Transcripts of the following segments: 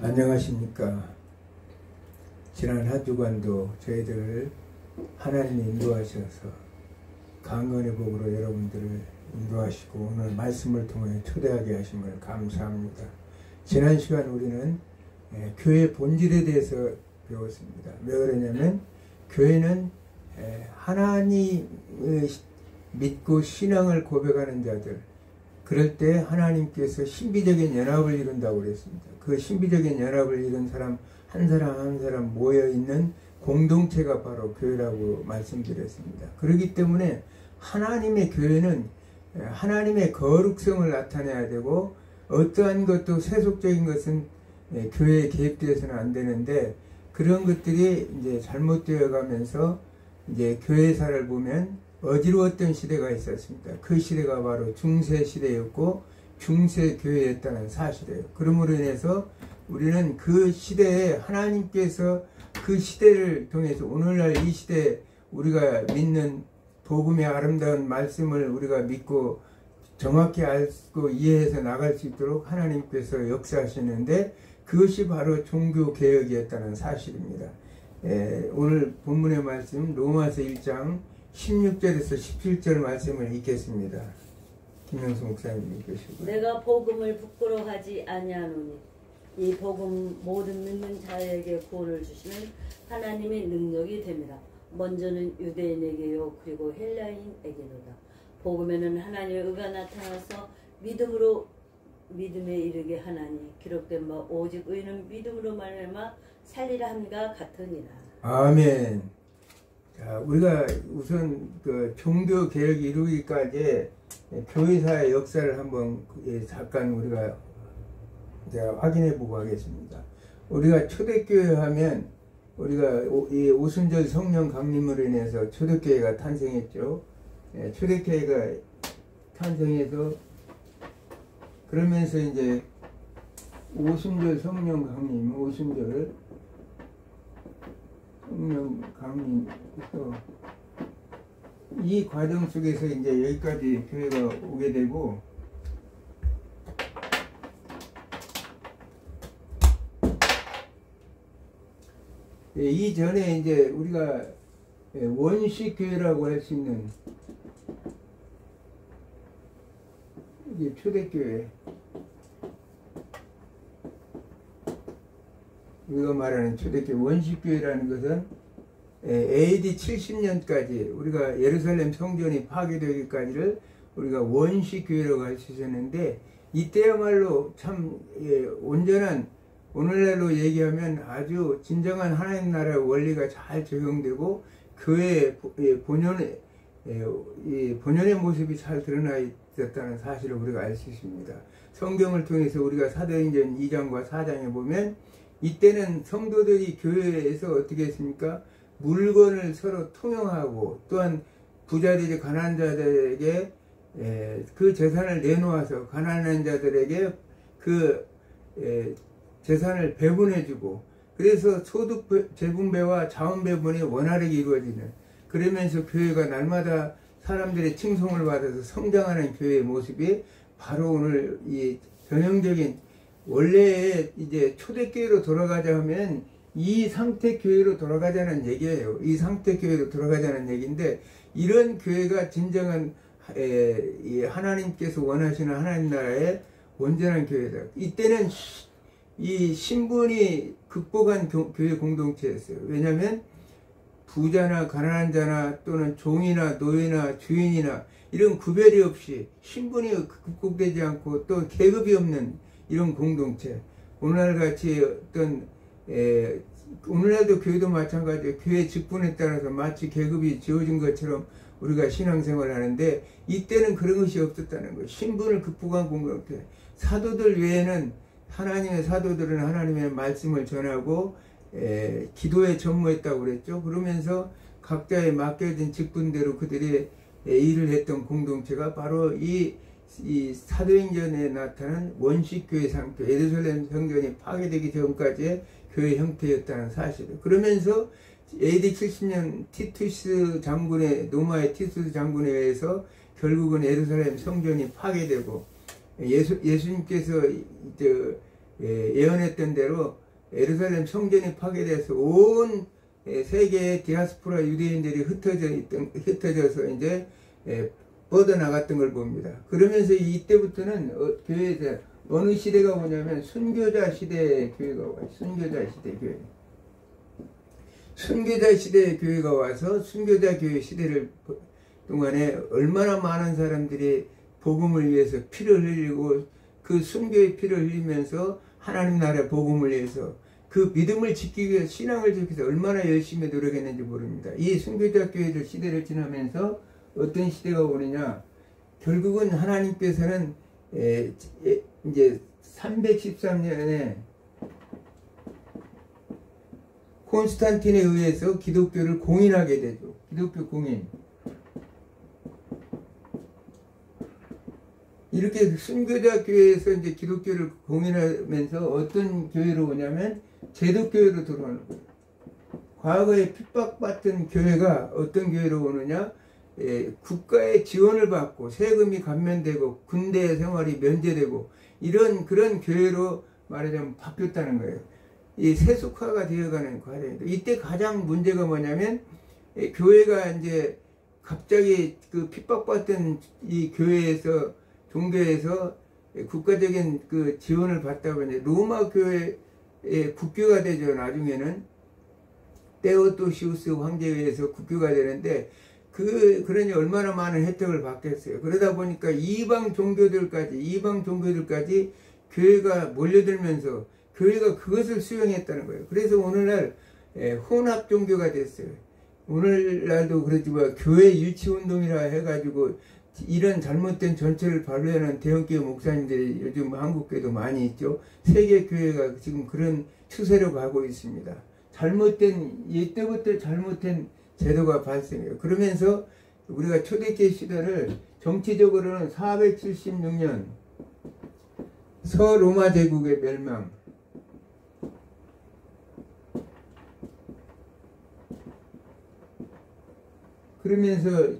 안녕하십니까. 지난 한 주간도 저희들을 하나님이 인도하셔서 강건의 복으로 여러분들을 인도하시고 오늘 말씀을 통해 초대하게 하심을 감사합니다. 지난 시간 우리는 교회 본질에 대해서 배웠습니다. 왜 그러냐면 교회는 하나님을 믿고 신앙을 고백하는 자들, 그럴 때 하나님께서 신비적인 연합을 이룬다고 그랬습니다. 그 신비적인 연합을 이룬 사람 한 사람 한 사람 모여있는 공동체가 바로 교회라고 말씀드렸습니다. 그렇기 때문에 하나님의 교회는 하나님의 거룩성을 나타내야 되고 어떠한 것도 세속적인 것은 교회에 개입되어서는 안 되는데, 그런 것들이 이제 잘못되어 가면서 이제 교회사를 보면 어지러웠던 시대가 있었습니다. 그 시대가 바로 중세 시대였고 중세 교회였다는 사실이에요. 그러므로 인해서 우리는 그 시대에 하나님께서 그 시대를 통해서 오늘날 이 시대에 우리가 믿는 복음의 아름다운 말씀을 우리가 믿고 정확히 알고 이해해서 나갈 수 있도록 하나님께서 역사하시는데, 그것이 바로 종교개혁이었다는 사실입니다. 오늘 본문의 말씀 로마서 1장 16절에서 17절 말씀을 읽겠습니다. 김명수 목사님 읽으시고. 내가 복음을 부끄러워하지 아니하노니 이 복음 모든 믿는 자에게 구원을 주시는 하나님의 능력이 됩니다. 먼저는 유대인에게요 그리고 헬라인에게로다. 복음에는 하나님의 의가 나타나서 믿음에 이르게 하나니 기록된 바 오직 의는 믿음으로 말미암아 살리라 함과 같으니라. 아멘. 자, 우리가 우선 그 종교 개혁 이루기까지 교회사의 역사를 한번 잠깐 우리가 이제 확인해 보고 하겠습니다. 우리가 초대교회 하면 우리가 이 오순절 성령 강림으로 인해서 초대교회가 탄생했죠. 초대교회가 탄생해서 그러면서 이제 오순절 성령 강림, 오순절 성령 강림에서 이 과정 속에서 이제 여기까지 교회가 오게 되고, 이전에 이제 우리가 원식 교회라고 할 수 있는 이게 초대교회, 우리가 말하는 초대교회 원식교회라는 것은 AD 70년까지 우리가 예루살렘 성전이 파괴되기까지를 우리가 원식교회라고 할 수 있었는데, 이때야말로 참 온전한, 오늘날로 얘기하면 아주 진정한 하나님 나라의 원리가 잘 적용되고 교회의 본연의 모습이 잘 드러나 있었다는 사실을 우리가 알 수 있습니다. 성경을 통해서 우리가 사도행전 2장과 4장에 보면 이때는 성도들이 교회에서 어떻게 했습니까? 물건을 서로 통용하고, 또한 부자들이 가난한 자들에게 그 재산을 내놓아서 가난한 자들에게 그 재산을 배분해주고, 그래서 소득 재분배와 자원 배분이 원활하게 이루어지는, 그러면서 교회가 날마다 사람들의 칭송을 받아서 성장하는 교회의 모습이 바로 오늘 이 전형적인 원래 이제 초대교회로 돌아가자 하면 이 상태 교회로 돌아가자는 얘기예요. 이 상태 교회로 돌아가자는 얘기인데, 이런 교회가 진정한 하나님께서 원하시는 하나님 나라의 온전한 교회다. 이때는 이 신분이 극복한 교회 공동체였어요. 왜냐하면 부자나 가난한 자나 또는 종이나 노예나 주인이나 이런 구별이 없이 신분이 극복되지 않고 또 계급이 없는 이런 공동체. 오늘날 같이 어떤 오늘날도 교회도 마찬가지예요. 교회 직분에 따라서 마치 계급이 지어진 것처럼 우리가 신앙생활을 하는데, 이때는 그런 것이 없었다는 거예요. 신분을 극복한 공동체. 사도들 외에는, 하나님의 사도들은 하나님의 말씀을 전하고 기도에 전무했다고 그랬죠. 그러면서 각자의 맡겨진 직분대로 그들이 일을 했던 공동체가 바로 이 사도행전에 나타난 원식교회 상태, 예루살렘 성전이 파괴되기 전까지의 교회 형태였다는 사실을. 그러면서 AD 70년 티투스 장군의, 로마의 티투스 장군에 의해서 결국은 예루살렘 성전이 파괴되고 예수님께서 예언했던 대로 예루살렘 성전이 파괴돼서 온 세계의 디아스포라 유대인들이 흩어져서 이제 뻗어나갔던 걸 봅니다. 그러면서 이때부터는 교회에서 어느 시대가 오냐면 순교자 시대의 교회가 와요. 순교자 시대 교회. 순교자 시대의 교회가 와서 순교자 교회 시대를 동안에 얼마나 많은 사람들이 복음을 위해서 피를 흘리고 그 순교의 피를 흘리면서 하나님 나라의 복음을 위해서 그 믿음을 지키기 위해서 신앙을 지키기 위해서 얼마나 열심히 노력했는지 모릅니다. 이 순교자 교회들 시대를 지나면서 어떤 시대가 오느냐, 결국은 하나님께서는 이제 313년에 콘스탄틴에 의해서 기독교를 공인하게 되죠. 기독교 공인. 이렇게 순교자 교회에서 이제 기독교를 공인하면서 어떤 교회로 오냐면 제독교회로 들어오는 거예요. 과거에 핍박받던 교회가 어떤 교회로 오느냐, 국가의 지원을 받고 세금이 감면되고 군대 생활이 면제되고 이런 그런 교회로 말하자면 바뀌었다는 거예요. 이 세속화가 되어가는 과정입니다. 이때 가장 문제가 뭐냐면 교회가 이제 갑자기 그 핍박받던 이 교회에서 종교에서 국가적인 그 지원을 받다 보니 로마 교회의 국교가 되죠. 나중에는 테오도시우스 황제에 의해서 국교가 되는데 그러니 얼마나 많은 혜택을 받겠어요. 그러다 보니까 이방 종교들까지 교회가 몰려들면서 교회가 그것을 수용했다는 거예요. 그래서 오늘날 혼합 종교가 됐어요. 오늘날도 그렇지만 교회 유치운동이라 해가지고 이런 잘못된 전체를 반려하는 대형교회 목사님들이 요즘 한국교회도 많이 있죠. 세계교회가 지금 그런 추세로 가고 있습니다. 이때부터 잘못된 제도가 발생해요. 그러면서 우리가 초대교회 시대를 정치적으로는 476년 서로마 제국의 멸망, 그러면서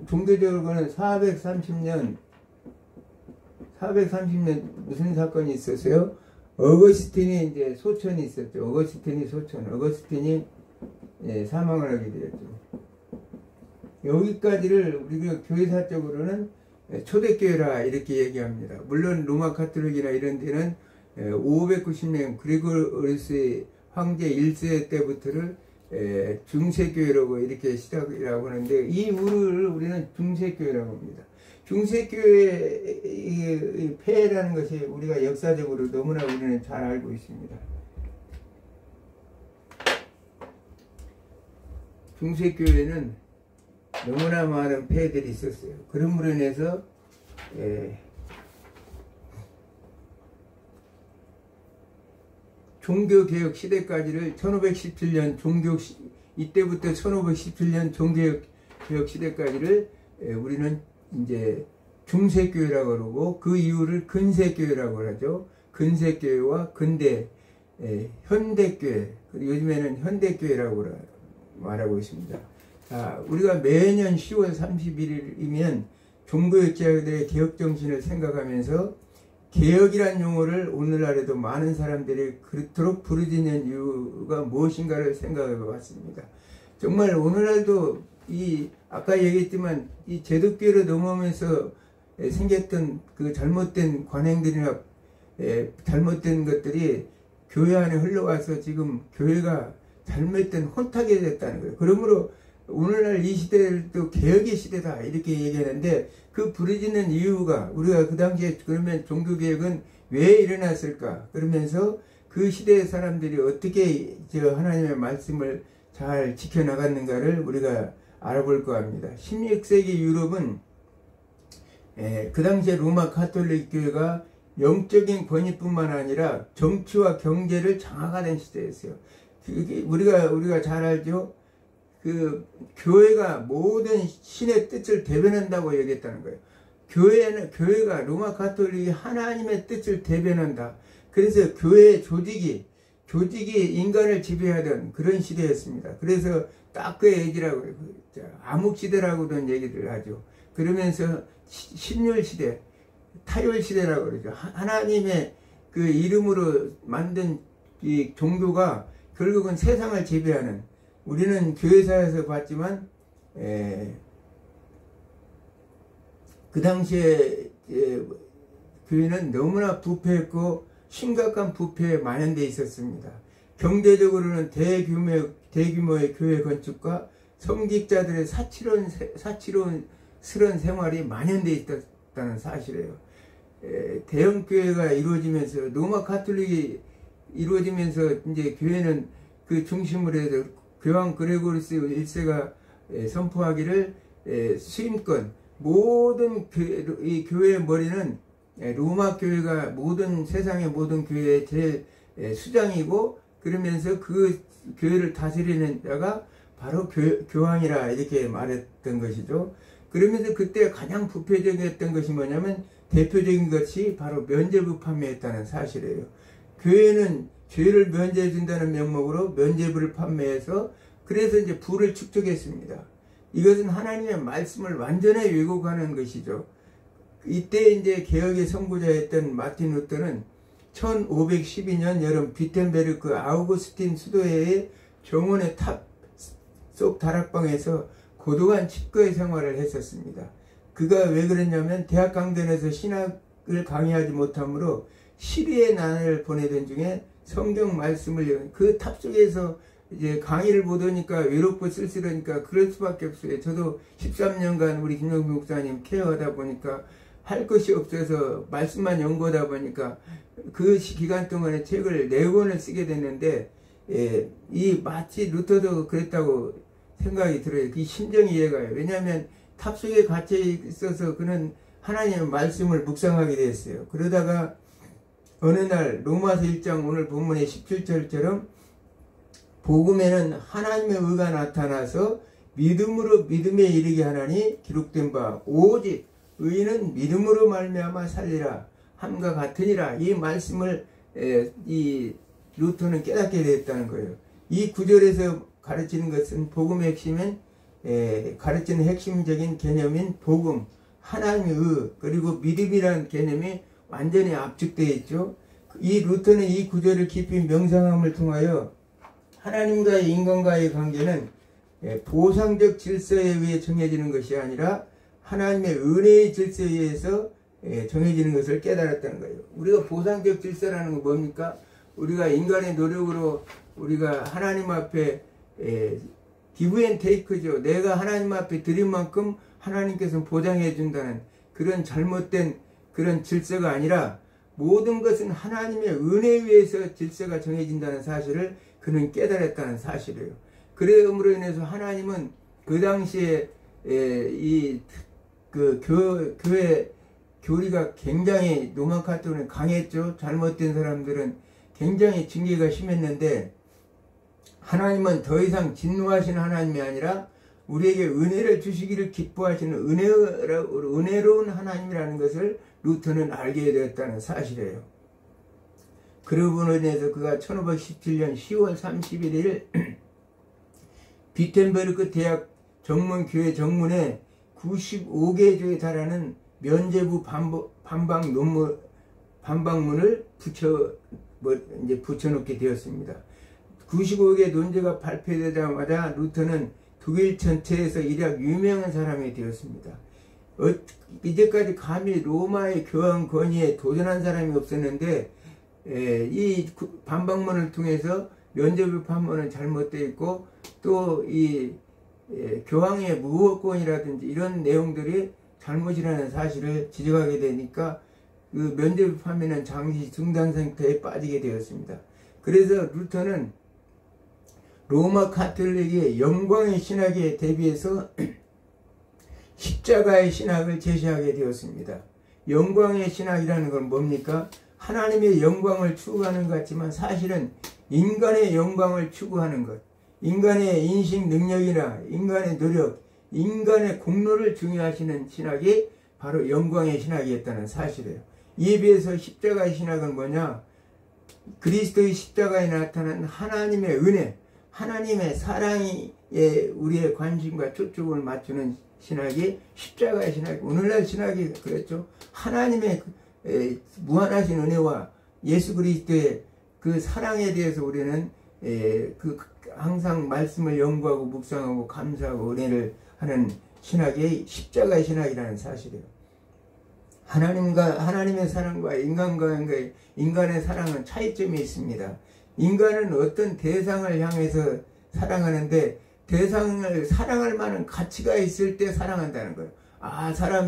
종교적으로는 430년 무슨 사건이 있었어요? 어거스틴이 이제 소천이 있었죠. 어거스틴이 사망을 하게 되었죠. 여기까지를 우리가 교회사적으로는 초대교회라 이렇게 얘기합니다. 물론 로마 카톨릭이나 이런 데는 590년 그리고리스 황제 1세 때부터를 중세교회라고 이렇게 시작이라고 하는데 이 이후를 우리는 중세교회라고 합니다. 중세교회의 폐해라는 것이 우리가 역사적으로 너무나 우리는 잘 알고 있습니다. 중세교회는 너무나 많은 폐해들이 있었어요. 그럼으로 인해서 종교개혁 시대까지를 1517년 이때부터 1517년 종교개혁 시대까지를 우리는 이제 중세교회라고 그러고 그 이후를 근세교회라고 하죠. 근세교회와 근대, 현대교회, 요즘에는 현대교회라고 말하고 있습니다. 자, 우리가 매년 10월 31일이면 종교개혁자들의 개혁정신을 생각하면서 개혁이란 용어를 오늘날에도 많은 사람들이 그토록 부르짖는 이유가 무엇인가를 생각해 봤습니다. 정말 오늘날도 아까 얘기했지만 이 제독교회로 넘어오면서 생겼던 그 잘못된 관행들이나 잘못된 것들이 교회 안에 흘러와서 지금 교회가 잘못된 혼탁이 됐다는 거예요. 그러므로 오늘날 이 시대도 개혁의 시대다 이렇게 얘기하는데 그 부르짖는 이유가 우리가 그 당시에 그러면 종교개혁은 왜 일어났을까 그러면서 그 시대의 사람들이 어떻게 하나님의 말씀을 잘 지켜나갔는가를 우리가 알아볼 거 합니다. 16세기 유럽은 그 당시에 로마 가톨릭 교회가 영적인 권위뿐만 아니라 정치와 경제를 장악하는 시대였어요. 우리가 잘 알죠. 그 교회가 모든 신의 뜻을 대변한다고 얘기했다는 거예요. 교회가 로마 가톨릭이 하나님의 뜻을 대변한다. 그래서 교회의 조직이 인간을 지배하던 그런 시대였습니다. 그래서 딱 그 얘기라고 암흑시대라고도 얘기를 하죠. 그러면서 신율시대, 타율시대라고 그러죠. 하나님의 그 이름으로 만든 이 종교가 결국은 세상을 지배하는, 우리는 교회사에서 봤지만 그 당시에 교회는 너무나 부패했고 심각한 부패에 만연되어 있었습니다. 경제적으로는 대규모의 교회 건축과 성직자들의 사치로운 생활이 만연되어 있었다는 사실이에요. 대형 교회가 이루어지면서, 로마 가톨릭이 이루어지면서 이제 교회는 그 중심으로 해서 교황 그레고리스 1세가 선포하기를 수임권, 모든 이 교회의 머리는 로마 교회가 세상의 모든 교회의 수장이고, 그러면서 그 교회를 다스리는 자가 바로 교황이라 이렇게 말했던 것이죠. 그러면서 그때 가장 부패적이었던 것이 뭐냐면, 대표적인 것이 바로 면죄부 판매했다는 사실이에요. 교회는 죄를 면제해 준다는 명목으로 면죄부를 판매해서, 그래서 이제 부를 축적했습니다. 이것은 하나님의 말씀을 완전히 왜곡하는 것이죠. 이때 이제 개혁의 선구자였던 마틴 루터는 1512년 여름 비텐베르크 아우구스틴 수도회의 정원의 탑 속 다락방에서 고독한 칩거의 생활을 했었습니다. 그가 왜 그랬냐면, 대학 강단에서 신학을 강의하지 못하므로 시리의 난을 보내던 중에 성경 말씀을 그 탑 속에서 이제 강의를 못 하니까 외롭고 쓸쓸하니까 그럴 수밖에 없어요. 저도 13년간 우리 김영수 목사님 케어하다 보니까 할 것이 없어서 말씀만 연구하다 보니까 그 기간 동안에 책을 4권을 쓰게 됐는데, 이 마치 루터도 그랬다고 생각이 들어요. 그 심정이 이해가 가요. 왜냐하면 탑 속에 갇혀 있어서 그는 하나님의 말씀을 묵상하게 됐어요. 그러다가 어느 날 로마서 1장 오늘 본문의 17절처럼 복음에는 하나님의 의가 나타나서 믿음으로 믿음에 이르게 하나니 기록된 바 오직 의인은 믿음으로 말미암아 살리라 함과 같으니라. 이 말씀을 이 루터는 깨닫게 됐다는 거예요. 이 구절에서 가르치는 것은, 복음의 핵심은 가르치는 핵심적인 개념인 복음, 하나님의 의, 그리고 믿음이라는 개념이 완전히 압축되어 있죠. 이 루터는 이 구절을 깊이 명상함을 통하여 하나님과의 인간과의 관계는 보상적 질서에 의해 정해지는 것이 아니라 하나님의 은혜의 질서에 의해서 정해지는 것을 깨달았다는 거예요. 우리가 보상적 질서라는 건 뭡니까? 우리가 인간의 노력으로 우리가 하나님 앞에 give and take죠. 내가 하나님 앞에 드린 만큼 하나님께서 보장해 준다는 그런 잘못된 그런 질서가 아니라, 모든 것은 하나님의 은혜에 의해서 질서가 정해진다는 사실을 그는 깨달았다는 사실이에요. 그러므로 인해서 하나님은 그 당시에 교회 교리가 굉장히 로마 가톨릭은 강했죠. 잘못된 사람들은 굉장히 징계가 심했는데, 하나님은 더 이상 진노하시는 하나님이 아니라 우리에게 은혜를 주시기를 기뻐하시는 은혜로운 하나님이라는 것을 루터는 알게 되었다는 사실이에요. 그러므로 인해서 그가 1517년 10월 31일 비텐베르크 대학 정문교회 정문에 95개 조에 달하는 면죄부 반박문을 붙여놓게 되었습니다. 95개 논제가 발표되자마자 루터는 독일 전체에서 일약 유명한 사람이 되었습니다. 이제까지 감히 로마의 교황 권위에 도전한 사람이 없었는데, 이 반박문을 통해서 면죄부 판문은 잘못되어 있고, 또 이 교황의 무호권이라든지 이런 내용들이 잘못이라는 사실을 지적하게 되니까 그 면죄부 판문은 잠시 중단 상태에 빠지게 되었습니다. 그래서 루터는 로마 가톨릭의 영광의 신학에 대비해서 십자가의 신학을 제시하게 되었습니다. 영광의 신학이라는 건 뭡니까? 하나님의 영광을 추구하는 것 같지만 사실은 인간의 영광을 추구하는 것, 인간의 인식 능력이나 인간의 노력, 인간의 공로를 중요하시는 신학이 바로 영광의 신학이었다는 사실이에요. 이에 비해서 십자가의 신학은 뭐냐? 그리스도의 십자가에 나타난 하나님의 은혜, 하나님의 사랑에 우리의 관심과 초점을 맞추는 신학이 십자가의 신학이, 오늘날 신학이 그랬죠. 하나님의 무한하신 은혜와 예수 그리스도의 그 사랑에 대해서 우리는 항상 말씀을 연구하고 묵상하고 감사하고 은혜를 하는 신학이 십자가의 신학이라는 사실이에요. 하나님의 사랑과 인간의 사랑은 차이점이 있습니다. 인간은 어떤 대상을 향해서 사랑하는데 대상을 사랑할 만한 가치가 있을 때 사랑한다는 거예요.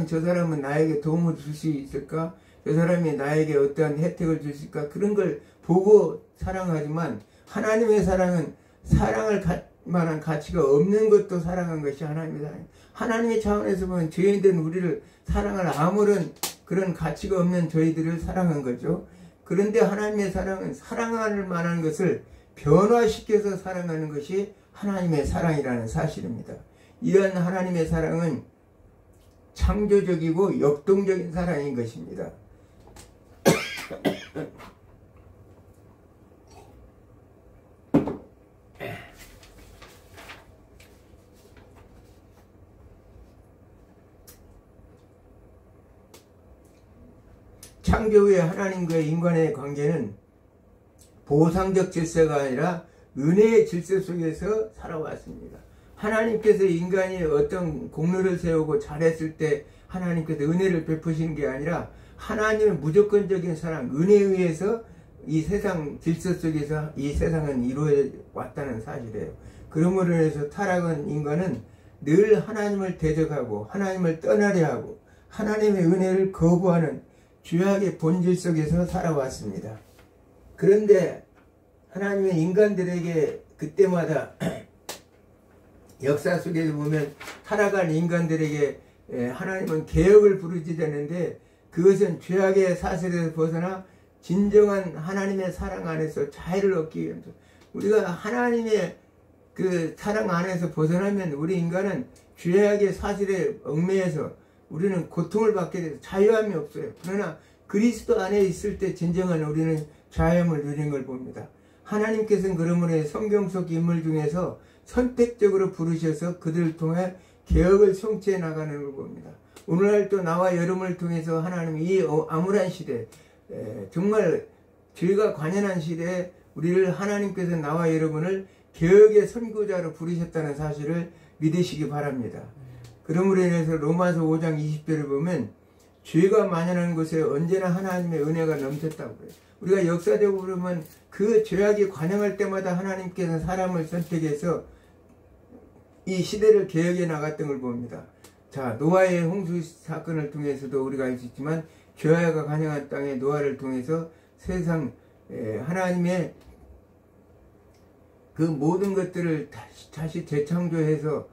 저 사람은 나에게 도움을 줄 수 있을까? 저 사람이 나에게 어떠한 혜택을 줄 수 있을까? 그런 걸 보고 사랑하지만 하나님의 사랑은 사랑을 만한 가치가 없는 것도 사랑한 것이 하나님의 사랑. 하나님의 차원에서 보면 죄인된 우리를 사랑할 아무런 그런 가치가 없는 저희들을 사랑한 거죠. 그런데 하나님의 사랑은 사랑할 만한 것을 변화시켜서 사랑하는 것이 하나님의 사랑이라는 사실입니다. 이런 하나님의 사랑은 창조적이고 역동적인 사랑인 것입니다. 창조 후에 하나님과의 인간의 관계는 보상적 질서가 아니라 은혜의 질서 속에서 살아왔습니다. 하나님께서 인간이 어떤 공로를 세우고 잘했을 때 하나님께서 은혜를 베푸시는 게 아니라 하나님의 무조건적인 사랑, 은혜에 의해서 이 세상 질서 속에서 이 세상은 이루어 왔다는 사실이에요. 그러므로 해서 타락한 인간은 늘 하나님을 대적하고 하나님을 떠나려 하고 하나님의 은혜를 거부하는 죄악의 본질 속에서 살아왔습니다. 그런데 하나님의 인간들에게 그때마다 역사 속에서 보면 타락한 인간들에게 하나님은 개혁을 부르짖었는데 그것은 죄악의 사슬에서 벗어나 진정한 하나님의 사랑 안에서 자유를 얻기 위해서 우리가 하나님의 그 사랑 안에서 벗어나면 우리 인간은 죄악의 사슬에 얽매여서 우리는 고통을 받게 돼서 자유함이 없어요. 그러나 그리스도 안에 있을 때 진정한 우리는 자유함을 누리는 걸 봅니다. 하나님께서는 그러므로 성경 속 인물 중에서 선택적으로 부르셔서 그들을 통해 개혁을 성취해 나가는 걸 봅니다. 오늘날 또 나와 여러분을 통해서 하나님이 이 암울한 시대, 정말 죄가 관연한 시대에 우리를 하나님께서 나와 여러분을 개혁의 선구자로 부르셨다는 사실을 믿으시기 바랍니다. 그러므로 인해서 로마서 5장 20절을 보면 죄가 만연한 곳에 언제나 하나님의 은혜가 넘쳤다고 그래요. 우리가 역사적으로 보면 그 죄악이 관영할 때마다 하나님께서 사람을 선택해서 이 시대를 개혁해 나갔던 걸 봅니다. 자, 노아의 홍수 사건을 통해서도 우리가 알 수 있지만 죄악가 관영한 땅에 노아를 통해서 세상 하나님의 그 모든 것들을 다시 재창조해서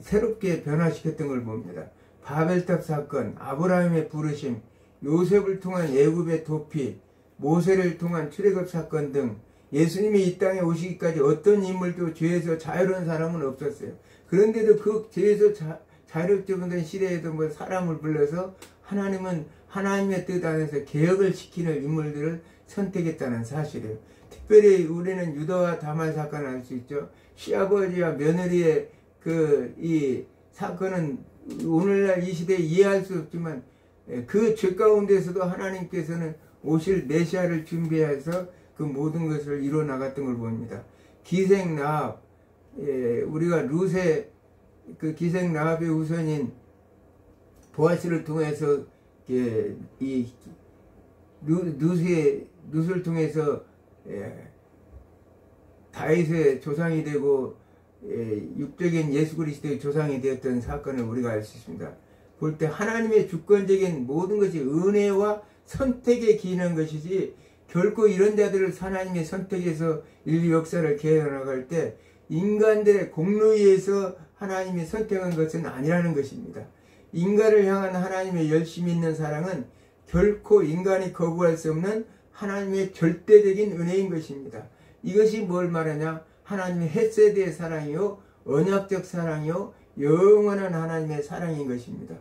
새롭게 변화시켰던 걸 봅니다. 바벨탑 사건, 아브라함의 부르심, 요셉을 통한 애굽의 도피, 모세를 통한 출애굽 사건 등 예수님이 이 땅에 오시기까지 어떤 인물도 죄에서 자유로운 사람은 없었어요. 그런데도 그 죄에서 자유롭지 못한 시대에도 사람을 불러서 하나님은 하나님의 뜻 안에서 개혁을 시키는 인물들을 선택했다는 사실이에요. 특별히 우리는 유다와 다말 사건을 알 수 있죠. 시아버지와 며느리의 이 사건은 오늘날 이 시대에 이해할 수 없지만 그 죄 가운데서도 하나님께서는 오실 메시아를 준비해서 그 모든 것을 이루어 나갔던 걸 봅니다. 기생 라합, 우리가 룻의 그 기생 라합의 후손인 보아스를 통해서 이 룻을 통해서 다윗의 조상이 되고 육적인 예수 그리스도의 조상이 되었던 사건을 우리가 알 수 있습니다. 볼 때 하나님의 주권적인 모든 것이 은혜와 선택에 기인한 것이지 결코 이런 자들을 하나님의 선택에서 인류 역사를 개혁해 나갈 때 인간들의 공로에 의해서 하나님이 선택한 것은 아니라는 것입니다. 인간을 향한 하나님의 열심히 있는 사랑은 결코 인간이 거부할 수 없는 하나님의 절대적인 은혜인 것입니다. 이것이 뭘 말하냐? 하나님의 헤세드의 사랑이요, 언약적 사랑이요, 영원한 하나님의 사랑인 것입니다.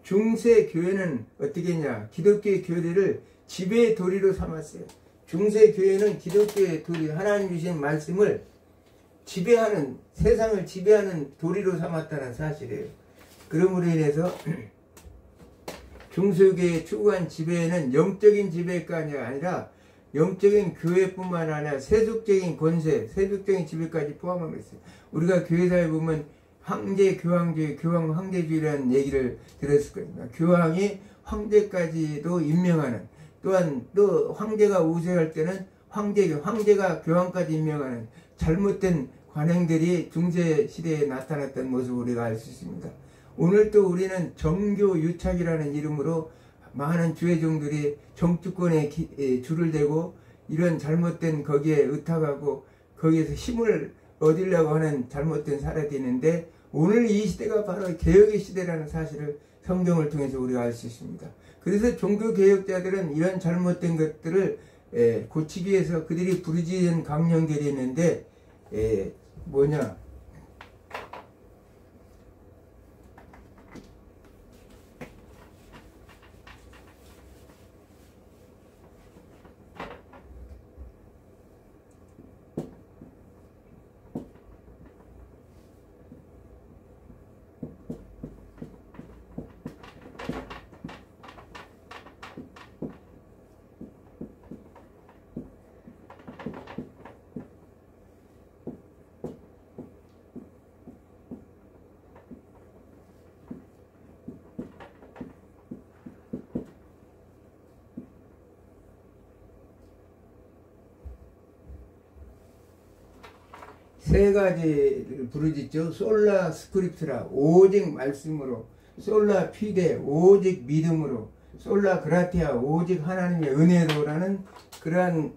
중세 교회는 어떻게 했냐? 기독교의 교리를 지배의 도리로 삼았어요. 중세 교회는 기독교의 도리, 하나님 주신 말씀을 지배하는, 세상을 지배하는 도리로 삼았다는 사실이에요. 그러므로 인해서 중세교회의 추구한 지배는 영적인 지배가 아니라 영적인 교회뿐만 아니라 세속적인 권세, 세속적인 지배까지 포함하고 있어요. 우리가 교회사에 보면 황제 교황주의, 교황 황제주의라는 얘기를 들었을 겁니다. 교황이 황제까지도 임명하는, 또한 또 황제가 우세할 때는 황제가 교황까지 임명하는 잘못된 관행들이 중세시대에 나타났던 모습을 우리가 알 수 있습니다. 오늘 또 우리는 정교유착이라는 이름으로 많은 주회종들이 정치권에 줄을 대고 이런 잘못된 거기에 의탁하고 거기에서 힘을 얻으려고 하는 잘못된 사례도 있는데, 오늘 이 시대가 바로 개혁의 시대라는 사실을 성경을 통해서 우리가 알 수 있습니다. 그래서 종교개혁자들은 이런 잘못된 것들을 고치기 위해서 그들이 부르짖은 강령들이 있는데, 뭐냐, 세 가지를 부르짖죠. 솔라 스크립트라, 오직 말씀으로, 솔라 피데, 오직 믿음으로, 솔라 그라티아, 오직 하나님의 은혜로라는 그러한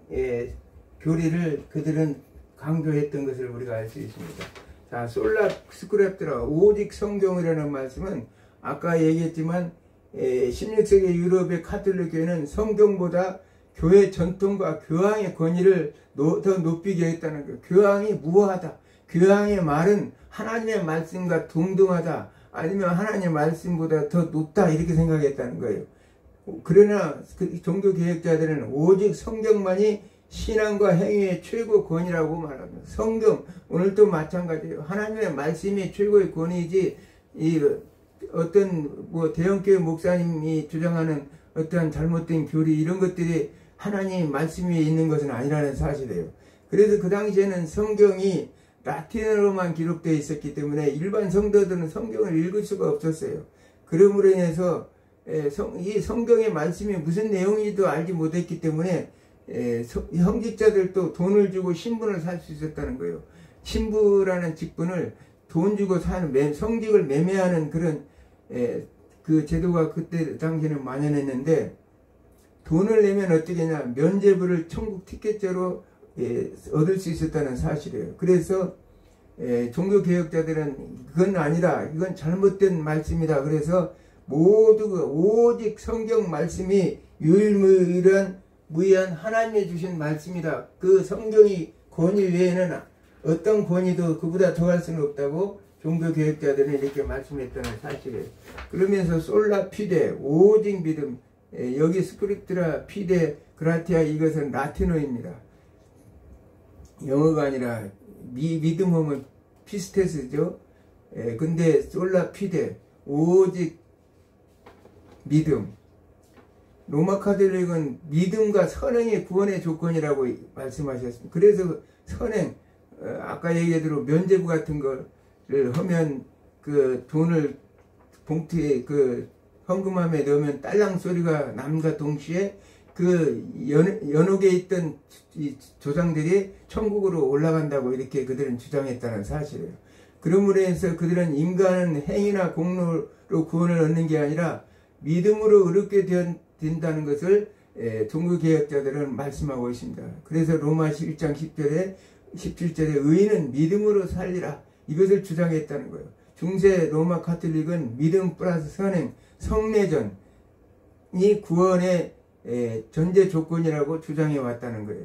교리를 그들은 강조했던 것을 우리가 알 수 있습니다. 자, 솔라 스크립트라, 오직 성경이라는 말씀은 아까 얘기했지만 16세기 유럽의 카톨릭 교회는 성경보다 교회 전통과 교황의 권위를 더 높이게 했다는 거예요. 교황이 무어하다. 교황의 말은 하나님의 말씀과 동등하다. 아니면 하나님의 말씀보다 더 높다. 이렇게 생각했다는 거예요. 그러나 그 종교개혁자들은 오직 성경만이 신앙과 행위의 최고 권위라고 말합니다. 성경, 오늘도 마찬가지예요. 하나님의 말씀이 최고의 권위이지, 어떤 대형교회 목사님이 주장하는 어떠한 잘못된 교리, 이런 것들이 하나님 말씀 위에 있는 것은 아니라는 사실이에요. 그래서 그 당시에는 성경이 라틴어로만 기록되어 있었기 때문에 일반 성도들은 성경을 읽을 수가 없었어요. 그러므로 인해서 이 성경의 말씀이 무슨 내용인지도 알지 못했기 때문에 형직자들도 돈을 주고 신분을 살 수 있었다는 거예요. 신부라는 직분을 돈 주고 사는, 성직을 매매하는 그런 그 제도가 그때 당시에는 만연했는데, 돈을 내면 어떻게 하냐, 면죄부를 천국 티켓제로 얻을 수 있었다는 사실이에요. 그래서 종교개혁자들은 그건 아니다, 이건 잘못된 말씀이다. 그래서 모두 오직 성경 말씀이 유일무이한 하나님이 주신 말씀이다. 그 성경이 권위 외에는 어떤 권위도 그보다 더할 수는 없다고 종교개혁자들은 이렇게 말씀했다는 사실이에요. 그러면서 솔라 피데, 오직 믿음, 여기 스크립트라 피데 그라티아, 이것은 라틴어입니다. 영어가 아니라 믿음 하면 피스테스죠. 근데 솔라 피데, 오직 믿음. 로마 카톨릭은 믿음과 선행의 구원의 조건이라고 말씀하셨습니다. 그래서 선행, 아까 얘기대로 면죄부 같은 거를 하면 그 돈을 봉투에 헌금함에 넣으면 딸랑 소리가 남과 동시에 그 연옥에 있던 이 조상들이 천국으로 올라간다고 이렇게 그들은 주장했다는 사실이에요. 그러므로 해서 그들은 인간은 행위나 공로로 구원을 얻는 게 아니라 믿음으로 의롭게 된다는 것을 종교개혁자들은 말씀하고 있습니다. 그래서 로마 11장 17절에 의인은 믿음으로 살리라, 이것을 주장했다는 거예요. 중세 로마 카톨릭은 믿음 플러스 선행, 성례전이 구원의 전제 조건이라고 주장해 왔다는 거예요.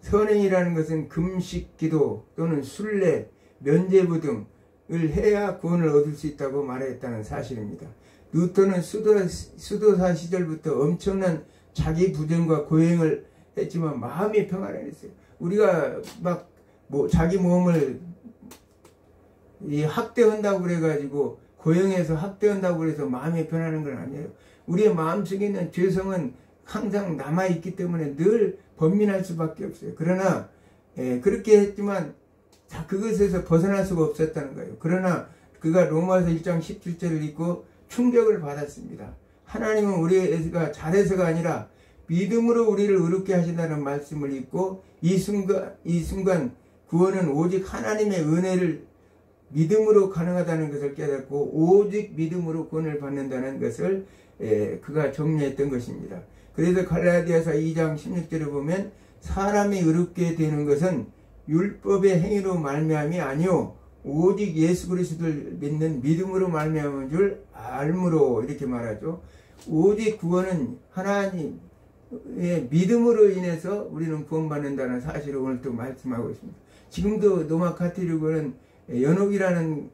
선행이라는 것은 금식, 기도 또는 순례, 면죄부 등을 해야 구원을 얻을 수 있다고 말했다는 사실입니다. 루터는 수도사 시절부터 엄청난 자기 부정과 고행을 했지만 마음이 평안했어요. 우리가 막 자기 몸을 학대한다고 그래가지고 고형해서 학대한다고 그래서 마음이 변하는 건 아니에요. 우리의 마음속에 있는 죄성은 항상 남아있기 때문에 늘 번민할 수밖에 없어요. 그러나 그렇게 했지만 그것에서 벗어날 수가 없었다는 거예요. 그러나 그가 로마서 1장 17절을 읽고 충격을 받았습니다. 하나님은 우리가 잘해서가 아니라 믿음으로 우리를 의롭게 하신다는 말씀을 읽고 이 순간 구원은 오직 하나님의 은혜를 믿음으로 가능하다는 것을 깨닫고 오직 믿음으로 구원을 받는다는 것을 그가 정리했던 것입니다. 그래서 갈라디아서 2장 16절에 보면 사람이 의롭게 되는 것은 율법의 행위로 말미암이 아니요 오직 예수 그리스도를 믿는 믿음으로 말미암은 줄 알므로 이렇게 말하죠. 오직 구원은 하나님의 믿음으로 인해서 우리는 구원받는다는 사실을 오늘 또 말씀하고 있습니다. 지금도 노마 카톨릭은 연옥이라는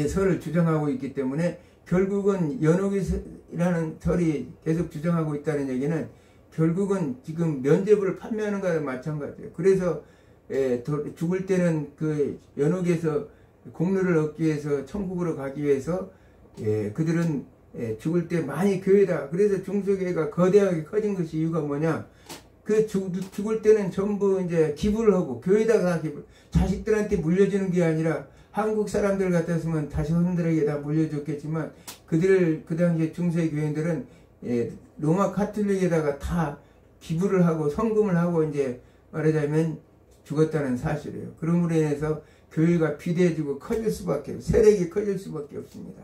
설을 주장하고 있기 때문에 결국은 연옥이라는 설이 계속 주장하고 있다는 얘기는 결국은 지금 면죄부를 판매하는 것과 마찬가지예요. 그래서 죽을 때는 그 연옥에서 공로를 얻기 위해서 천국으로 가기 위해서 그들은 죽을 때 많이 교회다. 그래서 중소교회가 거대하게 커진 것이 이유가 뭐냐? 그 죽을 때는 전부 이제 기부를 하고 교회다가 기부. 자식들한테 물려주는 게 아니라 한국 사람들 같았으면 자식들에게 다 물려줬겠지만 그들을 그 당시에 중세 교인들은 로마 카톨릭에다가 다 기부를 하고 성금을 하고 이제 말하자면 죽었다는 사실이에요. 그러므로 인해서 교회가 비대해지고 커질 수밖에 세력이 커질 수밖에 없습니다.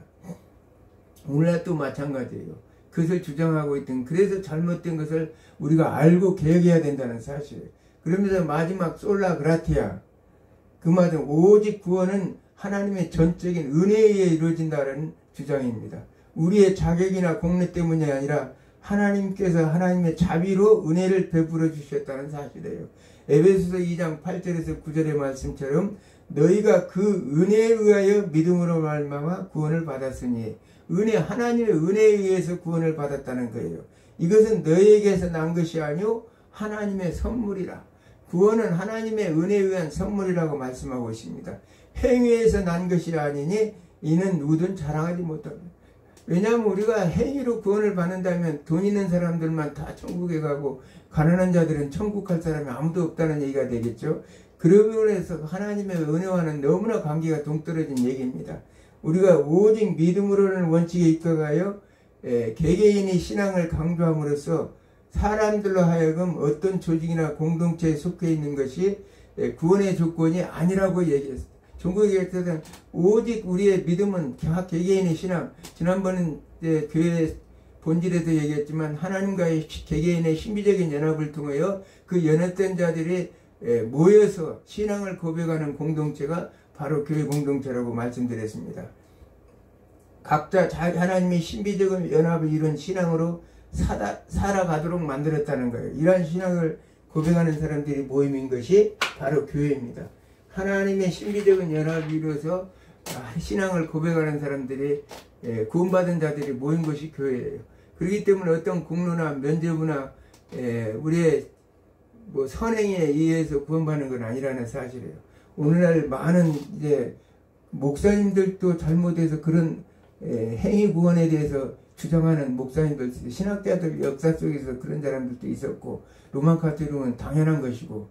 오늘날도 마찬가지예요. 그것을 주장하고 있던 그래서 잘못된 것을 우리가 알고 개혁해야 된다는 사실이에요. 그러면서 마지막 솔라 그라티아 그 말은 오직 구원은 하나님의 전적인 은혜에 의해 이루어진다는 주장입니다. 우리의 자격이나 공로 때문이 아니라 하나님께서 하나님의 자비로 은혜를 베풀어 주셨다는 사실이에요. 에베소서 2장 8절에서 9절의 말씀처럼 너희가 그 은혜에 의하여 믿음으로 말미암아 구원을 받았으니 하나님의 은혜에 의해서 구원을 받았다는 거예요. 이것은 너희에게서 난 것이 아니오 하나님의 선물이라. 구원은 하나님의 은혜에 의한 선물이라고 말씀하고 있습니다. 행위에서 난 것이 아니니 이는 누구든 자랑하지 못합니다. 왜냐하면 우리가 행위로 구원을 받는다면 돈 있는 사람들만 다 천국에 가고 가난한 자들은 천국 갈 사람이 아무도 없다는 얘기가 되겠죠. 그러므로 해서 하나님의 은혜와는 너무나 관계가 동떨어진 얘기입니다. 우리가 오직 믿음으로는 원칙에 입각하여 개개인이 신앙을 강조함으로써 사람들로 하여금 어떤 조직이나 공동체에 속해 있는 것이 구원의 조건이 아니라고 얘기했습니다. 종교개혁자들은 오직 우리의 믿음은 개개인의 신앙, 지난번은 교회 본질에도 얘기했지만 하나님과의 개개인의 신비적인 연합을 통하여 그 연합된 자들이 모여서 신앙을 고백하는 공동체가 바로 교회 공동체라고 말씀드렸습니다. 각자 하나님의 신비적인 연합을 이룬 신앙으로 살아가도록 만들었다는 거예요. 이러한 신앙을 고백하는 사람들이 모임인 것이 바로 교회입니다. 하나님의 신비적인 연합을 이루어서 신앙을 고백하는 사람들이 구원받은 자들이 모인 것이 교회예요. 그렇기 때문에 어떤 공로나 면죄부나 우리의 선행에 의해서 구원받는 건 아니라는 사실이에요. 오늘날 많은 이제 목사님들도 잘못해서 그런 행위 구원에 대해서 주장하는 목사님들, 신학자들 역사 속에서 그런 사람들도 있었고 로마 카톨릭은 당연한 것이고,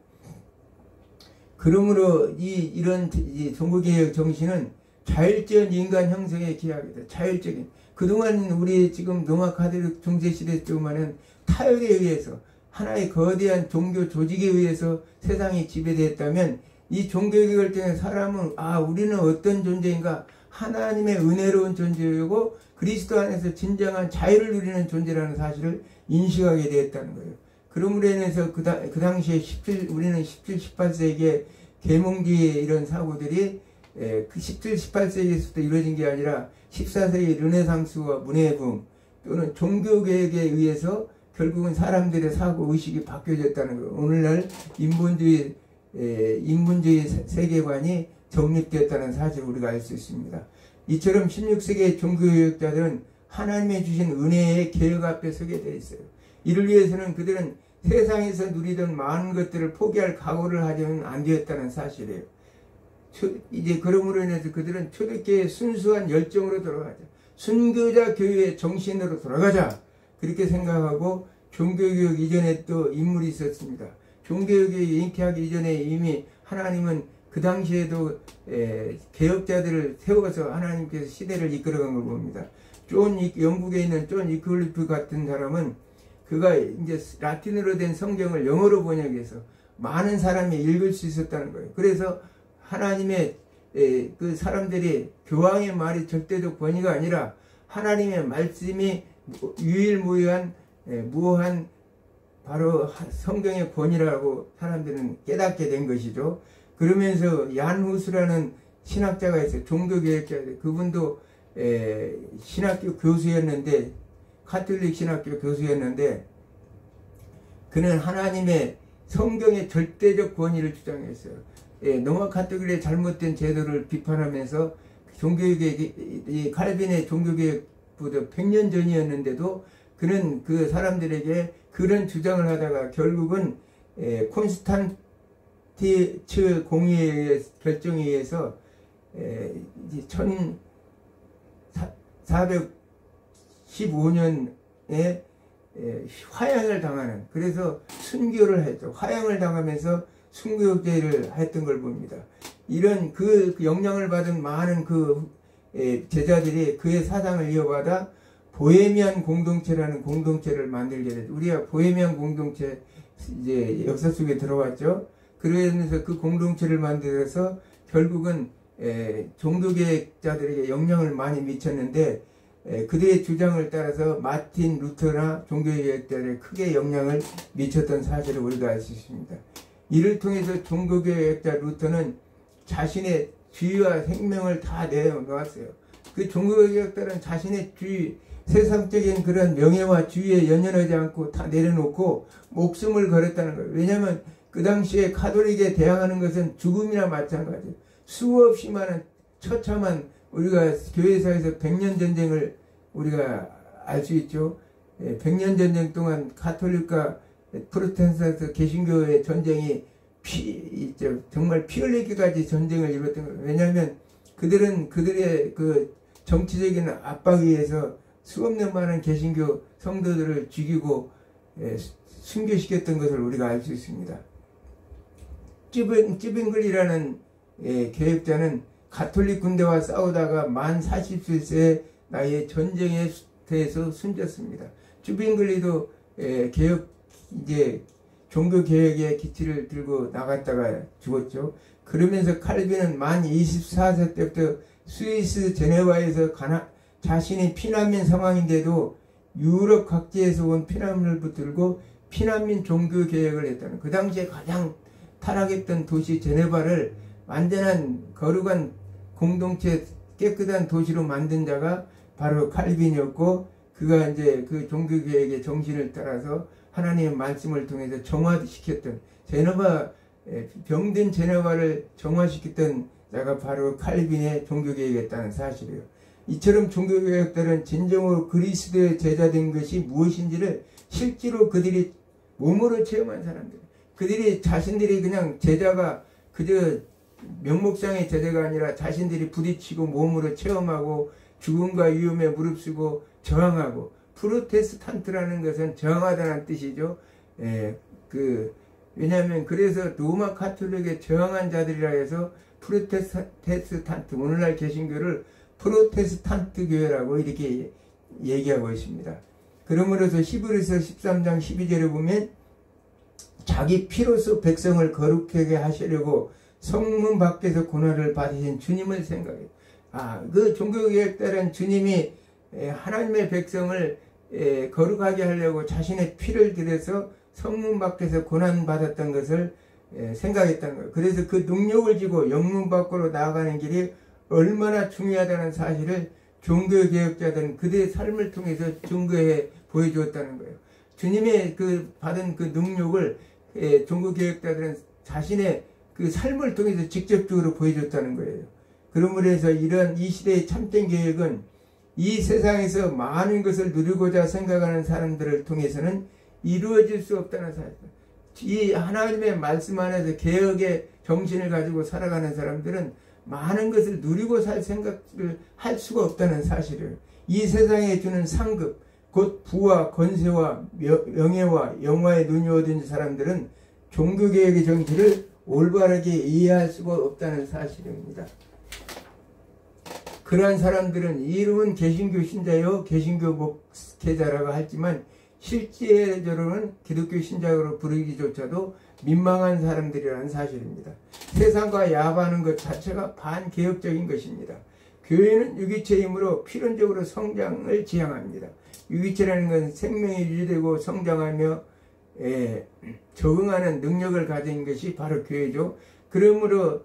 그러므로 이런 종교개혁 정신은 자율적인 인간 형성의 기하이다. 자율적인. 그동안 우리 지금 로마 카톨릭 중세시대 동안은 타협에 의해서 하나의 거대한 종교 조직에 의해서 세상이 지배되었다면 이 종교개혁을 통해 사람은 우리는 어떤 존재인가? 하나님의 은혜로운 존재이고 그리스도 안에서 진정한 자유를 누리는 존재라는 사실을 인식하게 되었다는 거예요. 그러므로 인해서 그 당시에 우리는 17, 18세기에 계몽주의 이런 사고들이 그 17, 18세기에서부터 이루어진 게 아니라 14세기 르네상스와 문해붐 또는 종교개혁에 의해서 결국은 사람들의 사고 의식이 바뀌어졌다는 거예요. 오늘날 인본주의 세계관이 정립되었다는 사실을 우리가 알 수 있습니다. 이처럼 16세기의 종교개혁자들은 하나님의 주신 은혜의 개혁 앞에 서게 되어 있어요. 이를 위해서는 그들은 세상에서 누리던 많은 것들을 포기할 각오를 하려면 안 되었다는 사실이에요. 이제 그러므로 인해서 그들은 초대교회의 순수한 열정으로 돌아가자. 순교자 교회의 정신으로 돌아가자. 그렇게 생각하고 종교개혁 이전에 또 인물이 있었습니다. 종교개혁이 잉태하기 이전에 이미 하나님은 그 당시에도 개혁자들을 세워서 하나님께서 시대를 이끌어간 걸 봅니다. 영국에 있는 존 이클리프 같은 사람은 그가 이제 라틴어로 된 성경을 영어로 번역해서 많은 사람이 읽을 수 있었다는 거예요. 그래서 하나님의 그 사람들이 교황의 말이 절대적 권위가 아니라 하나님의 말씀이 유일무이한 무한 바로 성경의 권위라고 사람들은 깨닫게 된 것이죠. 그러면서 얀 후스라는 신학자가 있어요. 종교개혁자. 그분도 신학교 교수였는데, 카톨릭 신학교 교수였는데, 그는 하나님의 성경의 절대적 권위를 주장했어요. 로마 카톨릭의 잘못된 제도를 비판하면서 이 칼빈의 종교개혁보다 100년 전이었는데도 그는 그 사람들에게 그런 주장을 하다가 결국은 콘스탄티츠 공의회 결정에 의해서 1415년에 화양을 당하는, 그래서 순교를 했죠. 화양을 당하면서 순교제를 했던 걸 봅니다. 이런 그 영향을 받은 많은 그 제자들이 그의 사상을 이어받아 보헤미안 공동체라는 공동체를 만들게 됐죠. 우리가 보헤미안 공동체 이제 역사 속에 들어왔죠. 그러면서 그 공동체를 만들어서 결국은 종교개혁자들에게 영향을 많이 미쳤는데, 그들의 주장을 따라서 마틴 루터나 종교개혁자들에 크게 영향을 미쳤던 사실을 우리가 알 수 있습니다. 이를 통해서 종교개혁자 루터는 자신의 주의와 생명을 다 내놓았어요. 그 종교개혁자는 자신의 주의, 세상적인 그런 명예와 주의에 연연하지 않고 다 내려놓고 목숨을 걸었다는 거예요. 왜냐하면 그 당시에 가톨릭에 대항하는 것은 죽음이나 마찬가지예요. 수없이 많은 처참한, 우리가 교회사에서 100년 전쟁을 우리가 알 수 있죠. 100년 전쟁 동안 가톨릭과 프로테스탄트 개신교의 전쟁이 정말 피 흘리기까지 전쟁을 이뤘던 거예요. 왜냐하면 그들은 그들의 그 정치적인 압박에 의해서 수없는 많은 개신교 성도들을 죽이고 순교시켰던 것을 우리가 알 수 있습니다. 찌빙글이라는 개혁자는 가톨릭 군대와 싸우다가 만 40세 나이에 전쟁에 대해서 숨졌습니다. 찌빙글리도 종교 개혁의 기치를 들고 나갔다가 죽었죠. 그러면서 칼빈은 만 24세 때부터 스위스 제네바에서 자신이 피난민 상황인데도 유럽 각지에서 온 피난민을 붙들고 피난민 종교 개혁을 했다는, 그 당시에 가장 타락했던 도시 제네바를 완전한 거룩한 공동체, 깨끗한 도시로 만든 자가 바로 칼빈이었고, 그가 이제 그 종교 개혁의 정신을 따라서 하나님의 말씀을 통해서 정화시켰던, 병든 제네바를 정화시켰던 자가 바로 칼빈의 종교 개혁이었다는 사실이에요. 이처럼 종교 개혁자들은 진정으로 그리스도의 제자된 것이 무엇인지를 실제로 그들이 몸으로 체험한 사람들, 그들이 자신들이 그냥 제자가 그저 명목상의 제자가 아니라 자신들이 부딪히고 몸으로 체험하고 죽음과 위험에 무릅쓰고 저항하고, 프로테스탄트라는 것은 저항하다는 뜻이죠. 왜냐하면 그래서 로마 카톨릭에 저항한 자들이라 해서 프로테스탄트, 오늘날 개신교를 프로테스탄트 교회라고 이렇게 얘기하고 있습니다. 그러므로서 히브리서 13장 12절에 보면 자기 피로서 백성을 거룩하게 하시려고 성문 밖에서 고난을 받으신 주님을 생각해요. 그 종교개혁자는 주님이 하나님의 백성을 거룩하게 하려고 자신의 피를 들여서 성문 밖에서 고난받았던 것을 생각했다는 거예요. 그래서 그 능력을 지고 영문 밖으로 나아가는 길이 얼마나 중요하다는 사실을 종교개혁자들은 그들의 삶을 통해서 증거해 보여주었다는 거예요. 주님의 받은 그 능력을 종교개혁자들은 자신의 그 삶을 통해서 직접적으로 보여줬다는 거예요. 그러므로 해서 이런 이 시대의 참된 개혁은 이 세상에서 많은 것을 누리고자 생각하는 사람들을 통해서는 이루어질 수 없다는 사실. 이 하나님의 말씀 안에서 개혁의 정신을 가지고 살아가는 사람들은 많은 것을 누리고 살 생각을 할 수가 없다는 사실을, 이 세상에 주는 상급, 곧 부와 권세와 명예와 영화에 눈이 어두운 사람들은 종교개혁의 정치를 올바르게 이해할 수가 없다는 사실입니다. 그러한 사람들은 이름은 개신교 신자요 개신교 목회자라고 하지만 실제적으로는 기독교 신자로 부르기조차도 민망한 사람들이라는 사실입니다. 세상과 야합하는 것 자체가 반개혁적인 것입니다. 교회는 유기체이므로 필연적으로 성장을 지향합니다. 유기체라는 건 생명이 유지되고 성장하며 적응하는 능력을 가진 것이 바로 교회죠. 그러므로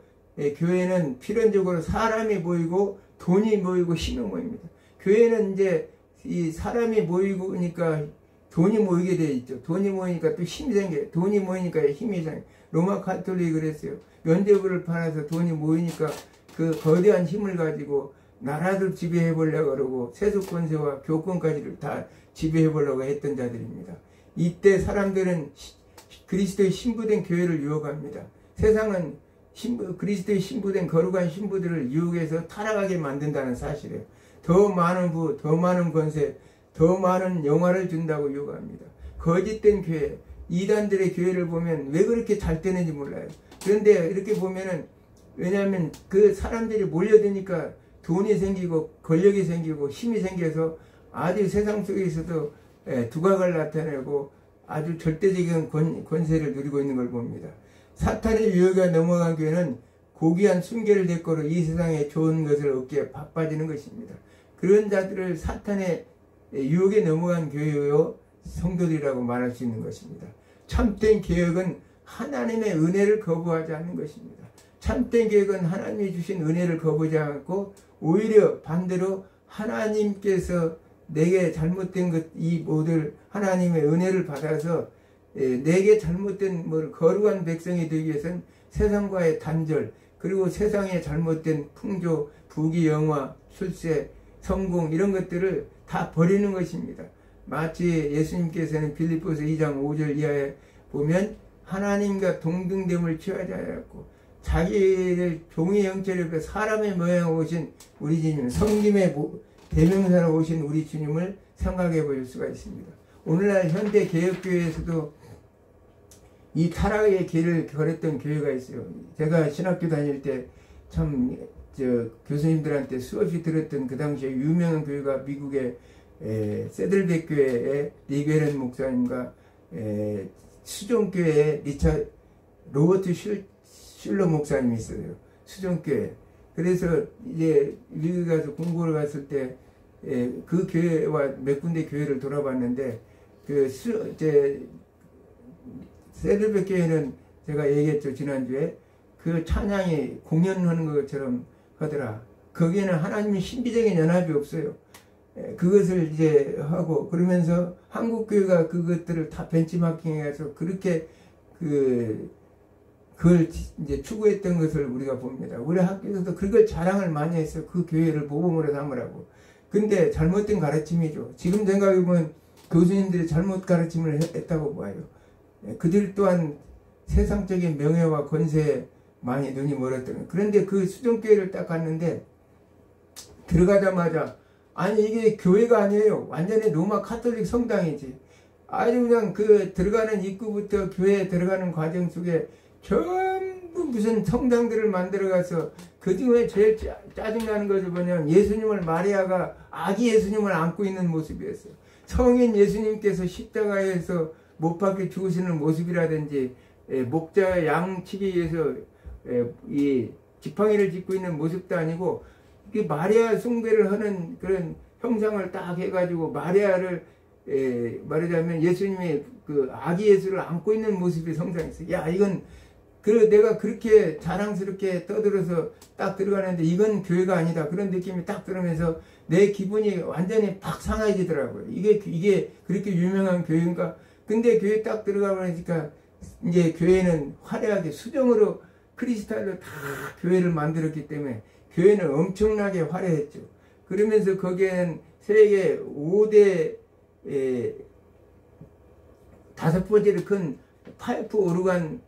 교회는 필연적으로 사람이 모이고 돈이 모이고 힘이 모입니다. 교회는 이제 이 사람이 모이고 그러니까 돈이 모이게 되어 있죠. 돈이 모이니까 또 힘이 생겨요. 돈이 모이니까 힘이 생겨요. 로마 가톨릭이 그랬어요. 면죄부를 팔아서 돈이 모이니까 그 거대한 힘을 가지고 나라를 지배해 보려고 그러고 세속 권세와 교권까지를 다 지배해 보려고 했던 자들입니다. 이때 사람들은 그리스도의 신부된 교회를 유혹합니다. 세상은 그리스도의 신부된 거룩한 신부들을 유혹해서 타락하게 만든다는 사실이에요. 더 많은 부, 더 많은 권세, 더 많은 영화를 준다고 유혹합니다. 거짓된 교회, 이단들의 교회를 보면 왜 그렇게 잘 되는지 몰라요. 그런데 이렇게 보면은 왜냐하면 그 사람들이 몰려드니까 돈이 생기고 권력이 생기고 힘이 생겨서 아주 세상 속에서도 두각을 나타내고 아주 절대적인 권세를 누리고 있는 걸 봅니다. 사탄의 유혹에 넘어간 교회는 고귀한 순결을 대거로 이 세상에 좋은 것을 얻기에 바빠지는 것입니다. 그런 자들을 사탄의 유혹에 넘어간 교회요 성도들이라고 말할 수 있는 것입니다. 참된 개혁은 하나님의 은혜를 거부하지 않는 것입니다. 참된 개혁은 하나님이 주신 은혜를 거부하지 않고 오히려 반대로 하나님께서 내게 잘못된 것 이 모든 하나님의 은혜를 받아서 내게 잘못된 거룩한 백성이 되기 위해서는 세상과의 단절 그리고 세상의 잘못된 풍조, 부귀, 영화, 출세, 성공 이런 것들을 다 버리는 것입니다. 마치 예수님께서는 빌립보서 2장 5절 이하에 보면 하나님과 동등됨을 취하지 않았고 자기를 종의 형체를 사람의 모양으로 오신 우리 주님, 성김의 대명사로 오신 우리 주님을 생각해 볼 수가 있습니다. 오늘날 현대 개혁교회에서도 이 타락의 길을 걸었던 교회가 있어요. 제가 신학교 다닐 때 참 교수님들한테 수없이 들었던 그 당시에 유명한 교회가 미국의 세들백 교회의 리베런 목사님과 수종교회의 로버트 슐러 목사님이 있어요. 수종교회. 그래서 이제 미국에 가서 공부를 갔을 때 그 교회와 몇 군데 교회를 돌아봤는데 세들백 교회는 제가 얘기했죠 지난주에 그 찬양이 공연하는 것처럼 하더라. 거기에는 하나님의 신비적인 연합이 없어요. 그것을 이제 하고 그러면서 한국 교회가 그것들을 다 벤치마킹해서 그렇게 그걸 이제 추구했던 것을 우리가 봅니다. 우리 학교에서도 그걸 자랑을 많이 했어요. 그 교회를 모범으로 삼으라고. 근데 잘못된 가르침이죠. 지금 생각해보면 교수님들이 잘못 가르침을 했다고 봐요. 그들 또한 세상적인 명예와 권세에 많이 눈이 멀었던 거예요. 그런데 그 수종교회를 딱 갔는데 들어가자마자 아니 이게 교회가 아니에요. 완전히 로마 카톨릭 성당이지. 아주 그냥 그 들어가는 입구부터 교회에 들어가는 과정 속에 전부 무슨 성당들을 만들어가서 그 중에 제일 짜증나는 것이 뭐냐면 예수님을 마리아가 아기 예수님을 안고 있는 모습이었어요. 성인 예수님께서 십자가에서 못 박혀 죽으시는 모습이라든지 목자 양치기 위해서 이 지팡이를 짚고 있는 모습도 아니고 마리아 숭배를 하는 그런 형상을 딱 해가지고 마리아를 말하자면 예수님의 그 아기 예수를 안고 있는 모습이 성상이었어요. 야 이건 내가 그렇게 자랑스럽게 떠들어서 딱 들어가는데 이건 교회가 아니다. 그런 느낌이 딱 들으면서 내 기분이 완전히 팍 상해지더라고요. 이게 그렇게 유명한 교회인가? 근데 교회 딱 들어가 보니까 이제 교회는 화려하게 수정으로 크리스탈로 다 교회를 만들었기 때문에 교회는 엄청나게 화려했죠. 그러면서 거기에는 세계 5대 5번째로 큰 파이프 오르간이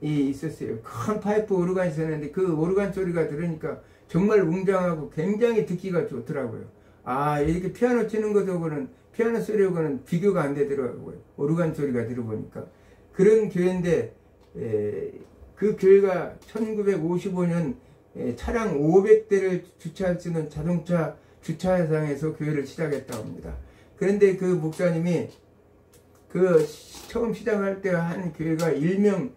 있었어요. 큰 파이프 오르간이 있었는데 그 오르간 소리가 들으니까 정말 웅장하고 굉장히 듣기가 좋더라고요. 아 이렇게 피아노 치는 것하고는 피아노 소리하고는 비교가 안 되더라고요. 오르간 소리가 들어보니까. 그런 교회인데 그 교회가 1955년 차량 500대를 주차할 수 있는 자동차 주차장에서 교회를 시작했다고 합니다. 그런데 그 목사님이 그 처음 시작할 때 한 교회가 일명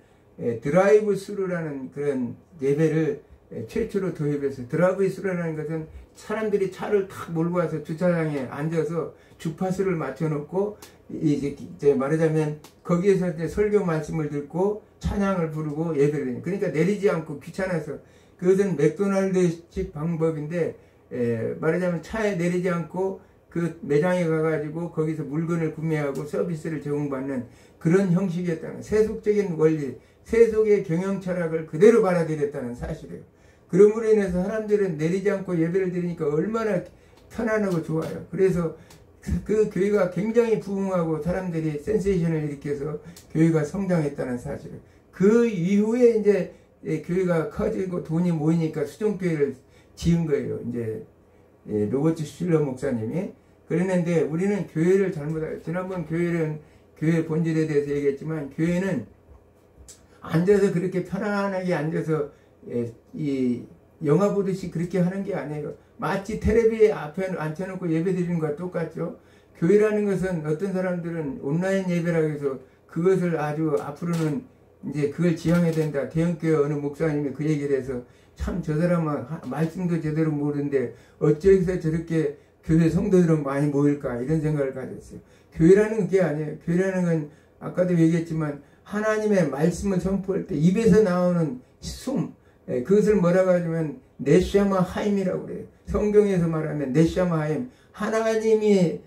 드라이브 스루라는 그런 예배를 최초로 도입해서, 드라이브 스루라는 것은 사람들이 차를 탁 몰고 와서 주차장에 앉아서 주파수를 맞춰놓고 이제 말하자면 거기에서 이제 설교 말씀을 듣고 찬양을 부르고 예배를 해요. 그러니까 내리지 않고 귀찮아서, 그것은 맥도날드식 방법인데 말하자면 차에 내리지 않고 그 매장에 가가지고 거기서 물건을 구매하고 서비스를 제공받는 그런 형식이었다는, 세속적인 원리, 세속의 경영 철학을 그대로 받아들였다는 사실이에요. 그러므로 인해서 사람들은 내리지 않고 예배를 드리니까 얼마나 편안하고 좋아요. 그래서 그 교회가 굉장히 부흥하고 사람들이 센세이션을 일으켜서 교회가 성장했다는 사실을. 그 이후에 이제 교회가 커지고 돈이 모이니까 수종교회를 지은 거예요. 이제 로버트 슐러 목사님이. 그랬는데 우리는 교회를 잘못 알아요. 지난번 교회 본질에 대해서 얘기했지만, 교회는 앉아서 그렇게 편안하게 앉아서 이 영화 보듯이 그렇게 하는 게 아니에요. 마치 텔레비 앞에 앉혀놓고 예배 드리는 것과 똑같죠. 교회라는 것은 어떤 사람들은 온라인 예배라고 해서 그것을 아주 앞으로는 이제 그걸 지향해야 된다. 대형교회 어느 목사님이 그 얘기를 해서, 참 저 사람은 말씀도 제대로 모르는데 어쩌서 저렇게 교회 성도들은 많이 모일까, 이런 생각을 가졌어요. 교회라는 게 아니에요. 교회라는 건 아까도 얘기했지만 하나님의 말씀을 선포할 때 입에서 나오는 숨, 그것을 뭐라고 하냐면 네샤마 하임이라고 그래요. 성경에서 말하면 네샤마 하임, 하나님이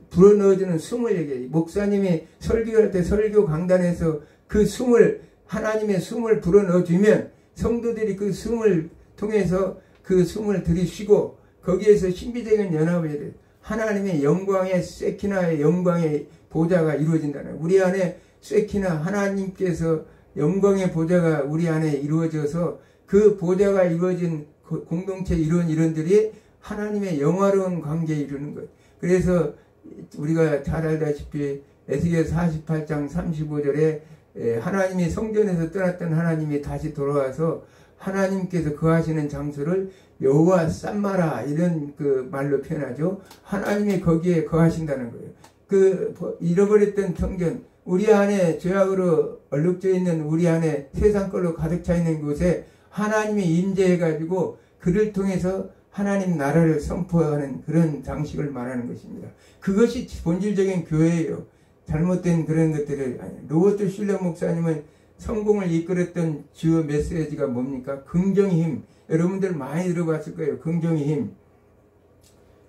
불어넣어주는 숨을 얘기해요. 목사님이 설교할 때 설교 강단에서 그 숨을, 하나님의 숨을 불어넣어주면 성도들이 그 숨을 통해서 그 숨을 들이쉬고 거기에서 신비적인 연합을 해야 돼요. 하나님의 영광의 세키나의 영광의 보좌가 이루어진다는, 우리 안에 세키나 하나님께서 영광의 보좌가 우리 안에 이루어져서 그 보좌가 이루어진 공동체 이론들이 하나님의 영화로운 관계에 이루는 거예요. 그래서 우리가 잘 알다시피 에스겔 48장 35절에 하나님이 성전에서 떠났던 하나님이 다시 돌아와서 하나님께서 거하시는 장소를 여호와 쌈마라, 이런 그 말로 표현하죠. 하나님이 거기에 거하신다는 거예요. 그 잃어버렸던 성전, 우리 안에 죄악으로 얼룩져 있는 우리 안에 세상 걸로 가득 차 있는 곳에 하나님이 임재해가지고 그를 통해서 하나님 나라를 선포하는 그런 장식을 말하는 것입니다. 그것이 본질적인 교회예요. 잘못된 그런 것들을. 로버트 슐러 목사님은 성공을 이끌었던 주요 메시지가 뭡니까? 긍정의 힘. 여러분들 많이 들어봤을 거예요. 긍정의 힘.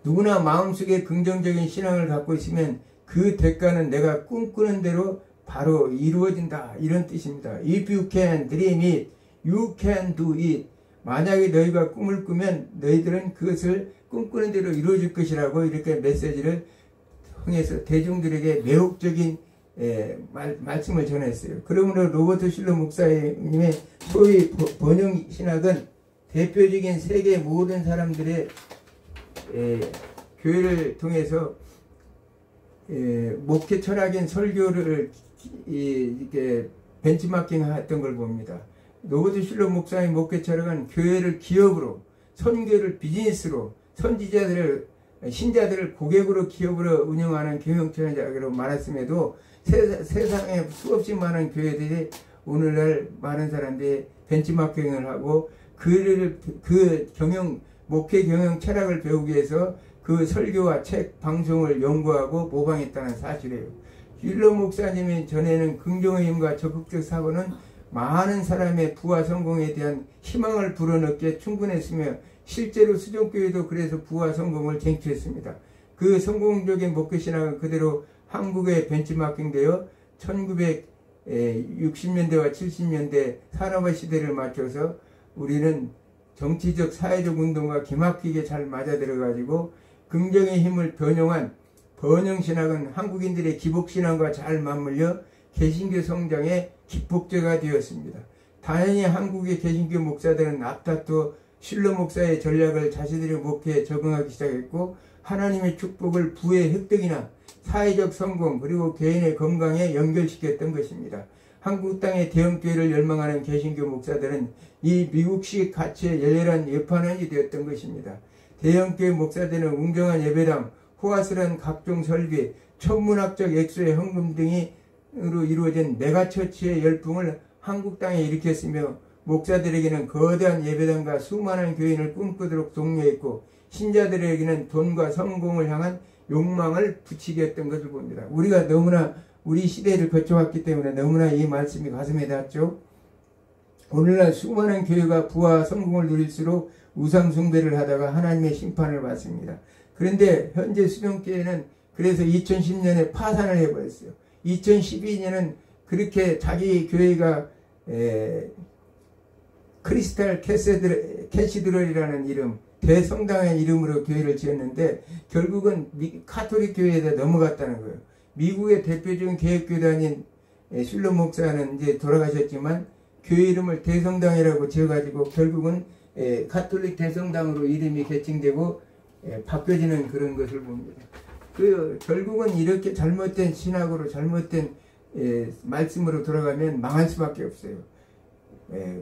누구나 마음속에 긍정적인 신앙을 갖고 있으면 그 대가는 내가 꿈꾸는 대로 바로 이루어진다, 이런 뜻입니다. If you can dream it, you can do it. 만약에 너희가 꿈을 꾸면 너희들은 그것을 꿈꾸는 대로 이루어질 것이라고 이렇게 메시지를 통해서 대중들에게 매혹적인 말씀을 전했어요. 그러므로 로버트 슐러 목사님의 소위 번영 신학은 대표적인 세계 모든 사람들의 교회를 통해서 목회 철학인 설교를 이렇게 벤치마킹 했던 걸 봅니다. 로버트 슐러 목사의 목회 철학은 교회를 기업으로, 선교를 비즈니스로, 선지자들을, 신자들을 고객으로, 기업으로 운영하는 경영처장이라고 말했음에도 세상에 수없이 많은 교회들이 오늘날 많은 사람들이 벤치마킹을 하고 그 경영, 목회 경영 철학을 배우기 위해서 그 설교와 책, 방송을 연구하고 모방했다는 사실이에요. 슐러 목사님이 전에는 긍정의 힘과 적극적 사고는 많은 사람의 부와 성공에 대한 희망을 불어넣기에 충분했으며 실제로 수종교회도 그래서 부와 성공을 쟁취했습니다. 그 성공적인 목회신학은 그대로 한국에 벤치마킹되어 1960년대와 70년대 산업화 시대를 맞춰서 우리는 정치적 사회적 운동과 기막히게 잘 맞아들어가지고 긍정의 힘을 변용한 번영신학은 한국인들의 기복신앙과 잘 맞물려 개신교 성장의 기폭제가 되었습니다. 당연히 한국의 개신교 목사들은 앞다투어 슐러 목사의 전략을 자신들의 목회에 적응하기 시작했고 하나님의 축복을 부의 획득이나 사회적 성공 그리고 개인의 건강에 연결시켰던 것입니다. 한국 땅의 대형교회를 열망하는 개신교 목사들은 이 미국식 가치의 열렬한 예판원이 되었던 것입니다. 대형교회 목사들은 웅장한 예배당, 호화스러운 각종 설비, 천문학적 액수의 헌금 등으로 이루어진 메가처치의 열풍을 한국 땅에 일으켰으며 목사들에게는 거대한 예배당과 수많은 교인을 꿈꾸도록 독려했고 신자들에게는 돈과 성공을 향한 욕망을 부치게 했던 것을 봅니다. 우리가 너무나 우리 시대를 거쳐왔기 때문에 너무나 이 말씀이 가슴에 닿죠. 오늘날 수많은 교회가 부와 성공을 누릴수록 우상 숭배를 하다가 하나님의 심판을 받습니다. 그런데 현재 수종교회는 그래서 2010년에 파산을 해버렸어요. 2012년은 그렇게 자기 교회가 크리스탈 캐시드럴이라는 이름, 대성당의 이름으로 교회를 지었는데 결국은 카톨릭 교회에다 넘어갔다는 거예요. 미국의 대표적인 개혁교단인 슐러 목사는 이제 돌아가셨지만 교회 이름을 대성당이라고 지어가지고 결국은 카톨릭 대성당으로 이름이 개칭되고 바뀌어지는 그런 것을 봅니다. 결국은 이렇게 잘못된 신학으로 잘못된 말씀으로 돌아가면 망할 수밖에 없어요.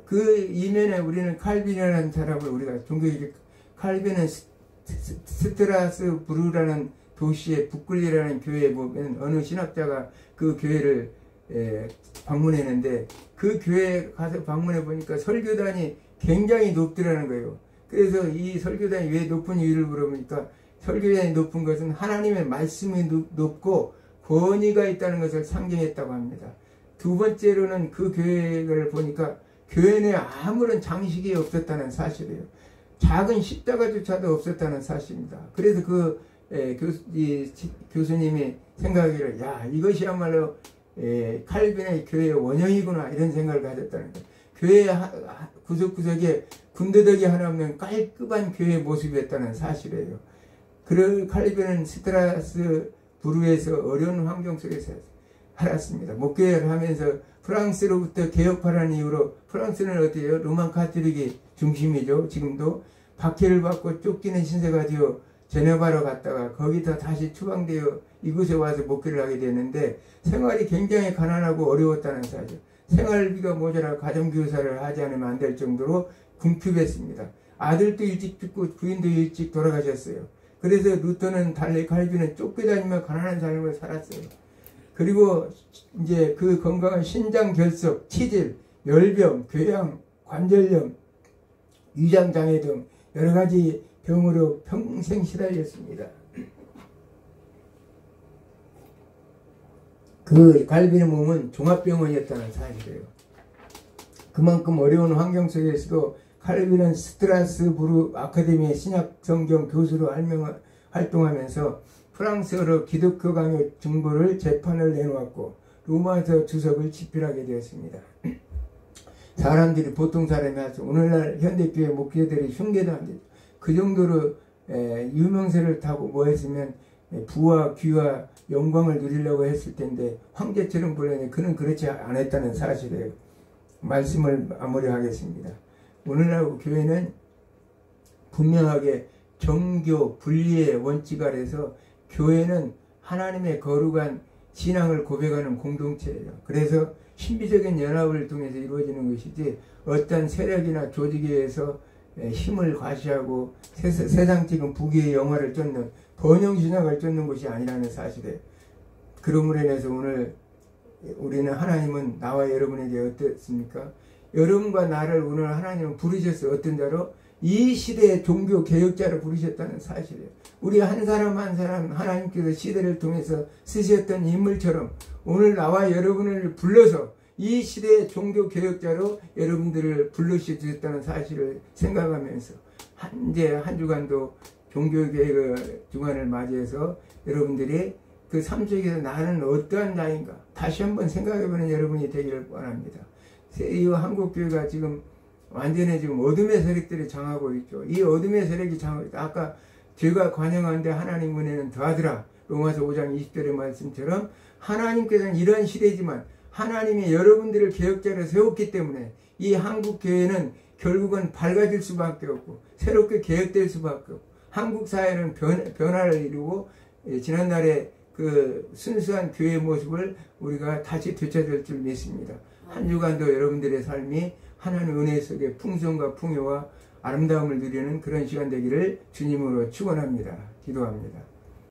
그 이면에 우리는 칼빈이라는 사람을 우리가 종교적 칼빈은 스트라스부르라는 도시의 부클리라는 교회에 보면 어느 신학자가 그 교회를 방문했는데 그 교회에 가서 방문해 보니까 설교단이 굉장히 높더라는 거예요. 그래서 이 설교단이 왜 높은 이유를 물어보니까 설교단이 높은 것은 하나님의 말씀이 높고 권위가 있다는 것을 상징했다고 합니다. 두 번째로는 그 교회를 보니까 교회 내에 아무런 장식이 없었다는 사실이에요. 작은 십자가조차도 없었다는 사실입니다. 그래서 교수님이 생각하기를 야 이것이야말로 칼빈의 교회의 원형이구나 이런 생각을 가졌다는 거예요. 교회 구석구석에 군더더기 하나 없는 깔끔한 교회의 모습이었다는 사실이에요. 칼빈은 스트라스부르에서 어려운 환경 속에서 살았습니다. 목회를 하면서 프랑스로부터 개혁파라는 이유로 프랑스는 어디예요? 로만 카톨릭이 중심이죠. 지금도 박해를 받고 쫓기는 신세가 되어 제네바로 갔다가 거기서 다시 추방되어 이곳에 와서 목회를 하게 되는데 생활이 굉장히 가난하고 어려웠다는 사실. 생활비가 모자라 가정교사를 하지 않으면 안 될 정도로 궁핍했습니다. 아들도 일찍 죽고 부인도 일찍 돌아가셨어요. 그래서 루터는 달리 칼빈은 쫓겨다니며 가난한 삶을 살았어요. 그리고 이제 그 건강한 신장 결석, 치질, 열병, 궤양, 관절염, 위장장애 등 여러 가지 병으로 평생 시달렸습니다. 그 칼빈의 몸은 종합병원이었다는 사실이에요. 그만큼 어려운 환경 속에서도 칼빈은 스트라스부르 아카데미의 신약성경 교수로 활동하면서 프랑스어로 기독교 강요 증거를 재판을 내놓았고 로마서 주석을 집필하게 되었습니다. 사람들이 보통 사람이 하죠. 오늘날 현대교회 목회들이 흉계도 안 되죠. 그 정도로 유명세를 타고 뭐 했으면 부와 귀와 영광을 누리려고 했을 텐데 황제처럼 보려니 그는 그렇지 않았다는 사실이에요. 말씀을 마무리하겠습니다. 오늘날 교회는 분명하게 정교 분리의 원칙 아래서 교회는 하나님의 거룩한 신앙을 고백하는 공동체예요. 그래서 신비적인 연합을 통해서 이루어지는 것이지 어떤 세력이나 조직에 의해서 힘을 과시하고 세상적인 부귀의 영화를 쫓는 번영신학을 쫓는 것이 아니라는 사실이에요. 그러므로 인해서 오늘 우리는 하나님은 나와 여러분에게 어떻습니까? 여러분과 나를 오늘 하나님은 부르셨어요. 어떤 자로? 이 시대의 종교 개혁자로 부르셨다는 사실이에요. 우리 한 사람 한 사람 하나님께서 시대를 통해서 쓰셨던 인물처럼 오늘 나와 여러분을 불러서 이 시대의 종교 개혁자로 여러분들을 불러주셨다는 사실을 생각하면서 이제 한 주간도 종교개혁 주간을 맞이해서 여러분들이 그 삶 속에서 나는 어떠한 자인가 다시 한번 생각해보는 여러분이 되기를 원합니다. 이 한국교회가 지금 완전히 지금 어둠의 세력들이 장하고 있죠. 이 어둠의 세력이 장하고 있다. 아까 죄가 관영한데 하나님 은혜는 더하더라. 로마서 5장 20절의 말씀처럼 하나님께서는 이런 시대지만 하나님이 여러분들을 개혁자로 세웠기 때문에 이 한국교회는 결국은 밝아질 수밖에 없고 새롭게 개혁될 수밖에 없고 한국 사회는 변화를 이루고 지난날의 그 순수한 교회의 모습을 우리가 다시 되찾을 줄 믿습니다. 한 주간도 여러분들의 삶이 하나님의 은혜 속에 풍성과 풍요와 아름다움을 누리는 그런 시간 되기를 주님으로 축원합니다. 기도합니다.